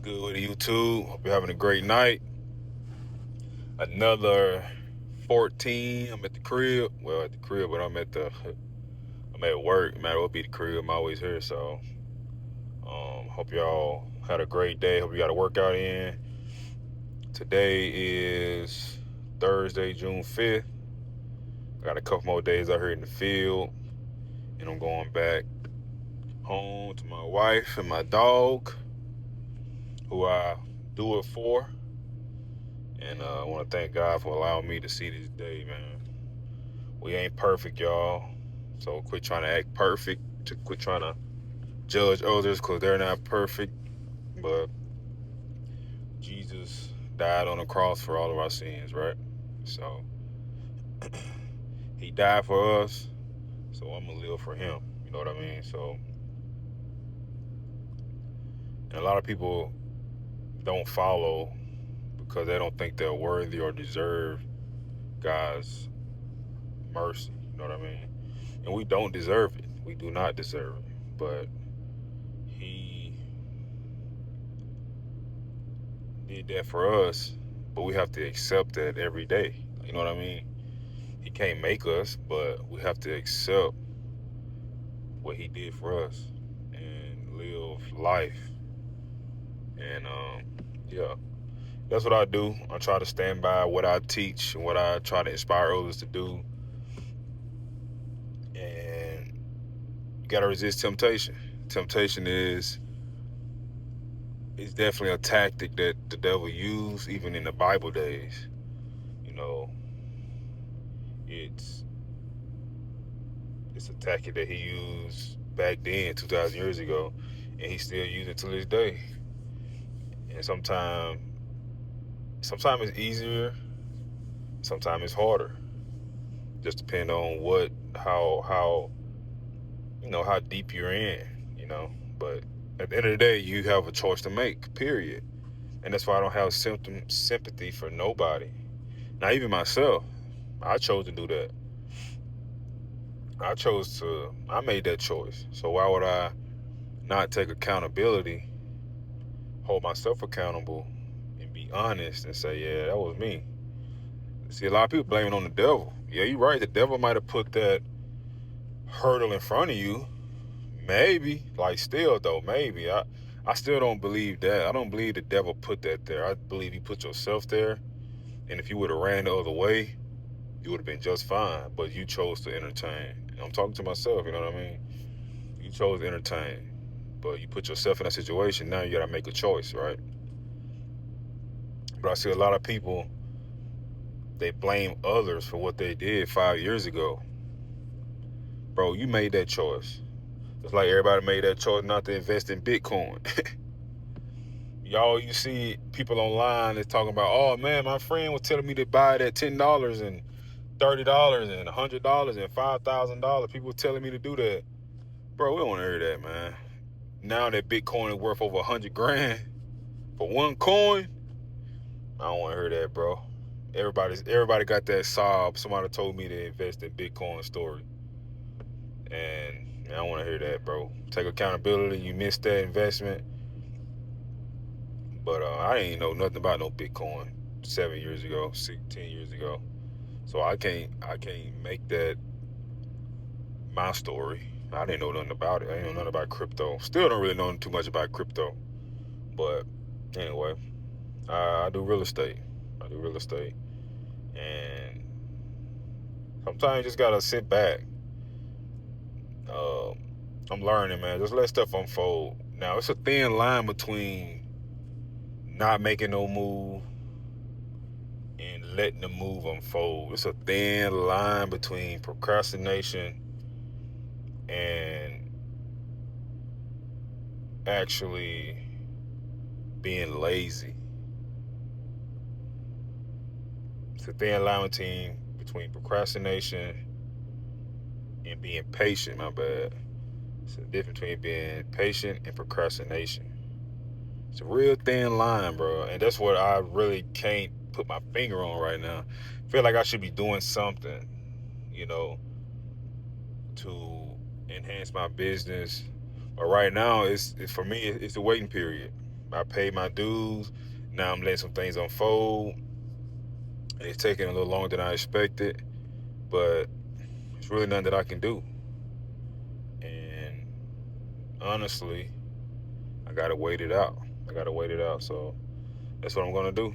Good with YouTube. Hope you're having a great night. Another 14. I'm at the crib. Well, at the crib, but I'm at work. No matter what be the crib, I'm always here. So, hope y'all had a great day. Hope you got a workout in. Today is Thursday, June 5th. I got a couple more days out here in the field, and I'm going back home to my wife and my dog, who I do it for. And I want to thank God for allowing me to see this day, man. We ain't perfect, y'all. So quit trying to act perfect. Quit trying to judge others because they're not perfect. But Jesus died on the cross for all of our sins, right? So he died for us. So I'm going to live for him. You know what I mean? So, and a lot of people don't follow because they don't think they're worthy or deserve God's mercy. You know what I mean? And we don't deserve it. We do not deserve it. But he did that for us, but we have to accept that every day. You know what I mean? He can't make us, but we have to accept what he did for us and live life. And yeah, that's what I do. I try to stand by what I teach and what I try to inspire others to do. And you gotta resist temptation. Temptation is definitely a tactic that the devil used even in the Bible days. You know, it's a tactic that he used back then, 2,000 years ago, and he still uses it to this day. And sometimes it's easier, sometimes it's harder. Just depend on how how deep you're in, But at the end of the day, you have a choice to make, period. And that's why I don't have sympathy for nobody. Not even myself. I chose to do that. I made that choice. So why would I not take accountability, hold myself accountable, and be honest and say, yeah, that was me. See, a lot of people blame it on the devil. Yeah, you're right. The devil might have put that hurdle in front of you. Maybe. Like, still, though, maybe. I still don't believe that. I don't believe the devil put that there. I believe you put yourself there. And if you would have ran the other way, you would have been just fine. But you chose to entertain. And I'm talking to myself, you know what I mean? You chose to entertain. But you put yourself in that situation. Now you got to make a choice, right? But I see a lot of people, they blame others for what they did 5 years ago. Bro, you made that choice. Just like everybody made that choice not to invest in Bitcoin. Y'all, you see people online that's talking about, oh man, my friend was telling me to buy it at $10 and $30 and $100 and $5,000. People were telling me to do that. Bro, we don't want to hear that, man. Now that Bitcoin is worth over 100 grand for one coin, I don't want to hear that, bro. Everybody got that sob. Somebody told me to invest in Bitcoin story. And I don't want to hear that, bro. Take accountability. You missed that investment. But I didn't know nothing about no Bitcoin 7 years ago, 10 years ago. So I can't make that my story. I didn't know nothing about it. I didn't know nothing about crypto. Still don't really know too much about crypto. But anyway, I do real estate. And sometimes you just gotta sit back. Uh, I'm learning, man. Just let stuff unfold. Now, it's a thin line between not making no move and letting the move unfold. It's a thin line between procrastination and actually being lazy. It's a thin line between procrastination and being patient, my bad. It's the difference between being patient and procrastination. It's a real thin line, bro. And that's what I really can't put my finger on right now. I feel like I should be doing something, to enhance my business. But right now, it's for me, it's the waiting period. I paid my dues. Now I'm letting some things unfold. It's taking a little longer than I expected, but it's really nothing that I can do. And honestly, I gotta wait it out. I gotta wait it out. So that's what I'm gonna do.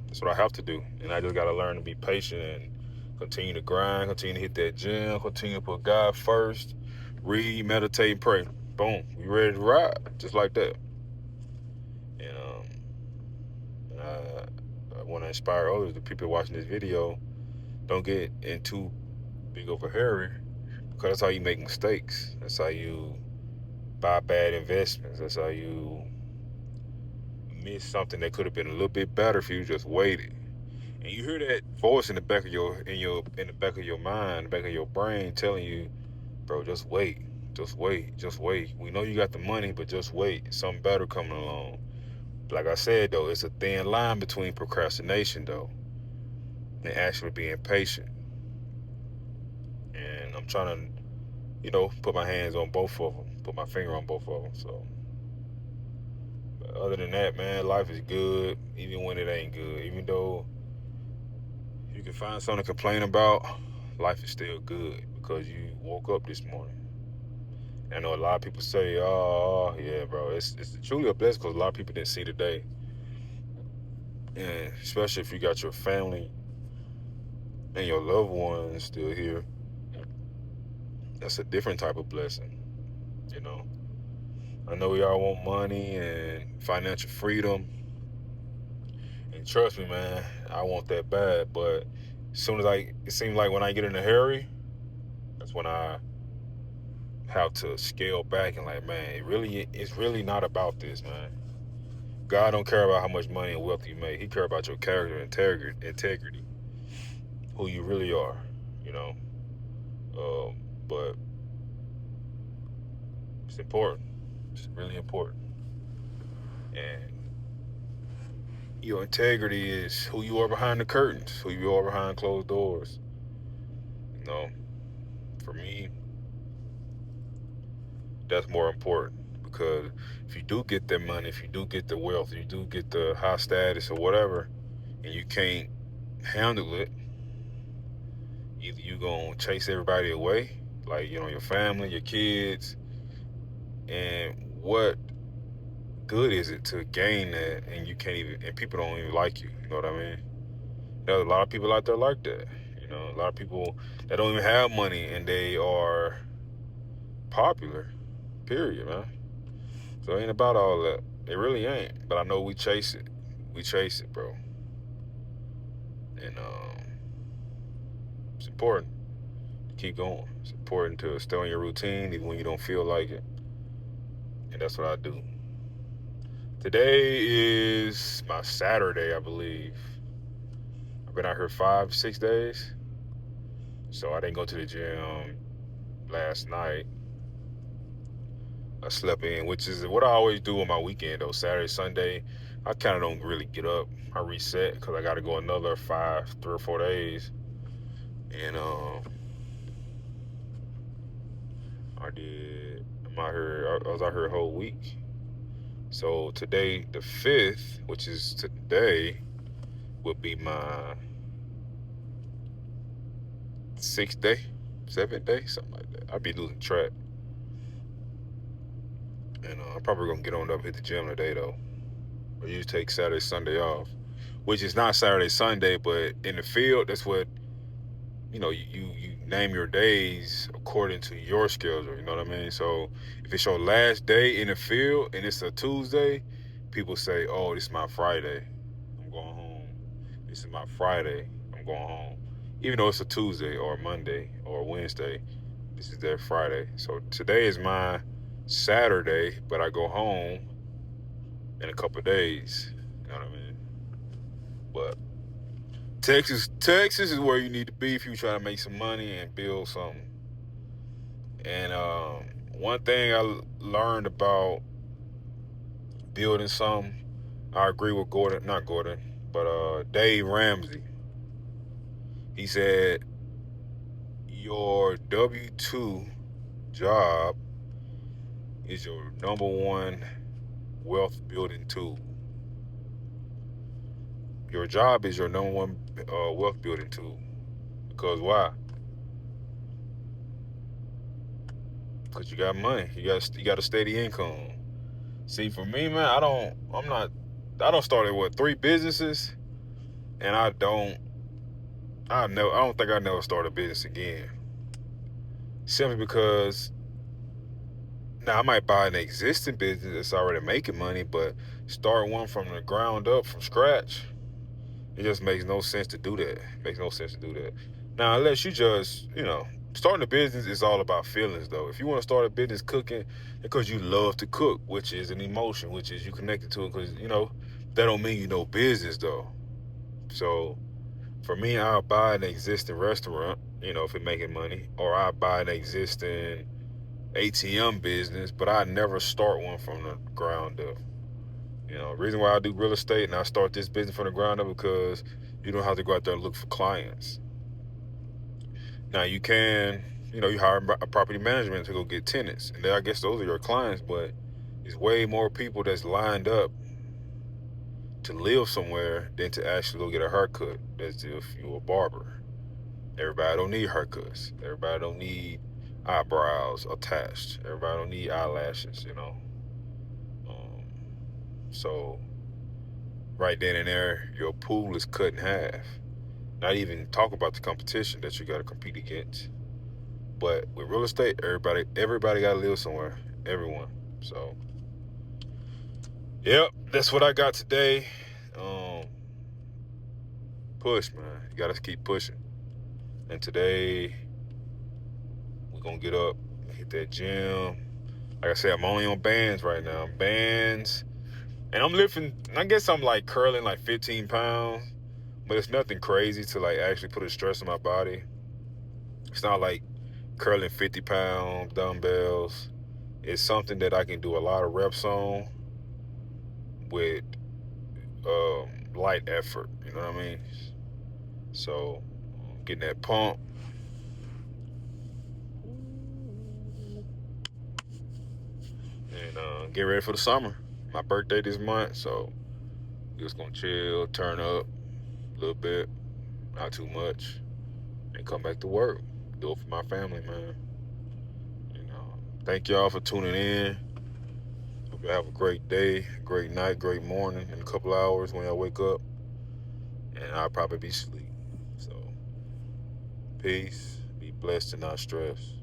That's what I have to do. And I just gotta learn to be patient and continue to grind, continue to hit that gym, continue to put God first, read, meditate, and pray. Boom, we ready to ride, just like that. And I want to inspire others. The people watching this video, don't get into big of a hurry, because that's how you make mistakes. That's how you buy bad investments. That's how you miss something that could have been a little bit better if you just waited. And you hear that voice in the back of in the back of your mind, the back of your brain, telling you, bro, just wait, just wait, just wait. We know you got the money, but just wait. Something better coming along. Like I said though, it's a thin line between procrastination though and actually being patient. And I'm trying to, put my hands on both of them, put my finger on both of them. So, but other than that, man, life is good, even when it ain't good. Even though you can find something to complain about, life is still good because you woke up this morning. I know a lot of people say, "Oh, yeah, bro, it's truly a blessing," because a lot of people didn't see the day, and especially if you got your family and your loved ones still here, that's a different type of blessing. You know, I know we all want money and financial freedom, and trust me, man, I want that bad. But as soon as it seems like when I get in a hurry, that's when I have to scale back and like, man, it's really not about this, man. God don't care about how much money and wealth you make. He care about your character and integrity, who you really are, you know. But it's important. It's really important. And your integrity is who you are behind the curtains, who you are behind closed doors. You know, for me, that's more important because if you do get that money, if you do get the wealth, you do get the high status or whatever, and you can't handle it, either you gonna chase everybody away, like your family, your kids, and what good is it to gain that and you can't even, and people don't even like you? You know what I mean? There's a lot of people out there like that. A lot of people that don't even have money and they are popular. Period, man. So it ain't about all that. It really ain't. But I know we chase it. We chase it, bro. And it's important to keep going. It's important to stay on your routine even when you don't feel like it. And that's what I do. Today is my Saturday, I believe. I've been out here 5, 6 days. So I didn't go to the gym last night. I slept in, which is what I always do on my weekend, though. Saturday, Sunday, I kind of don't really get up. I reset because I got to go another 3 or 4 days. And I was out here a whole week. So today, the 5th, which is today, would be my 6th day, 7th day, something like that. I'd be losing track. And I'm probably going to get on up, hit the gym today, though. I usually take Saturday, Sunday off, which is not Saturday, Sunday, but in the field, that's what, you name your days according to your schedule, you know what I mean? So if it's your last day in the field and it's a Tuesday, people say, oh, this is my Friday, I'm going home. This is my Friday, I'm going home. Even though it's a Tuesday or a Monday or a Wednesday, this is their Friday. So today is my Saturday, but I go home in a couple of days, you know what I mean? But Texas is where you need to be if you're trying to make some money and build something. And one thing I learned about building something, I agree with not Gordon, but Dave Ramsey. He said your W-2 job is your number one wealth building tool. Your job is your number one wealth building tool. Because why? Because you got money. You got a steady income. See, for me, man, I don't start at 3 businesses, and I don't think I never start a business again. Simply because now I might buy an existing business that's already making money, but start one from the ground up, from scratch, it just makes no sense to do that. It makes no sense to do that. Now, unless you just, starting a business is all about feelings, though. If you want to start a business cooking because you love to cook, which is an emotion, which is you connected to it, because, that don't mean you know business, though. So, for me, I'll buy an existing restaurant, if it's making money, or I'll buy an existing ATM business, but I never start one from the ground up. The reason why I do real estate and I start this business from the ground up because you don't have to go out there and look for clients. Now you can, you hire a property management to go get tenants, and then I guess those are your clients, but it's way more people that's lined up to live somewhere than to actually go get a haircut. That's if you're a barber. Everybody don't need haircuts. Everybody don't need eyebrows attached. Everybody don't need eyelashes, So right then and there, your pool is cut in half. Not even talk about the competition that you got to compete against. But with real estate, everybody got to live somewhere. Everyone. So, yep, that's what I got today. Push, man. You got to keep pushing. And today, we're going to get up, hit that gym. Like I said, I'm only on bands right now. Bands. And I'm lifting, I guess I'm like curling like 15 pounds. But it's nothing crazy to like actually put a stress on my body. It's not like curling 50-pound dumbbells. It's something that I can do a lot of reps on with light effort. You know what I mean? So getting that pump. And get ready for the summer. My birthday this month, so just gonna chill, turn up a little bit, not too much, and come back to work. Do it for my family, man. Thank y'all for tuning in. Hope you have a great day, great night, great morning in a couple hours when y'all wake up. And I'll probably be asleep. So, peace. Be blessed and not stressed.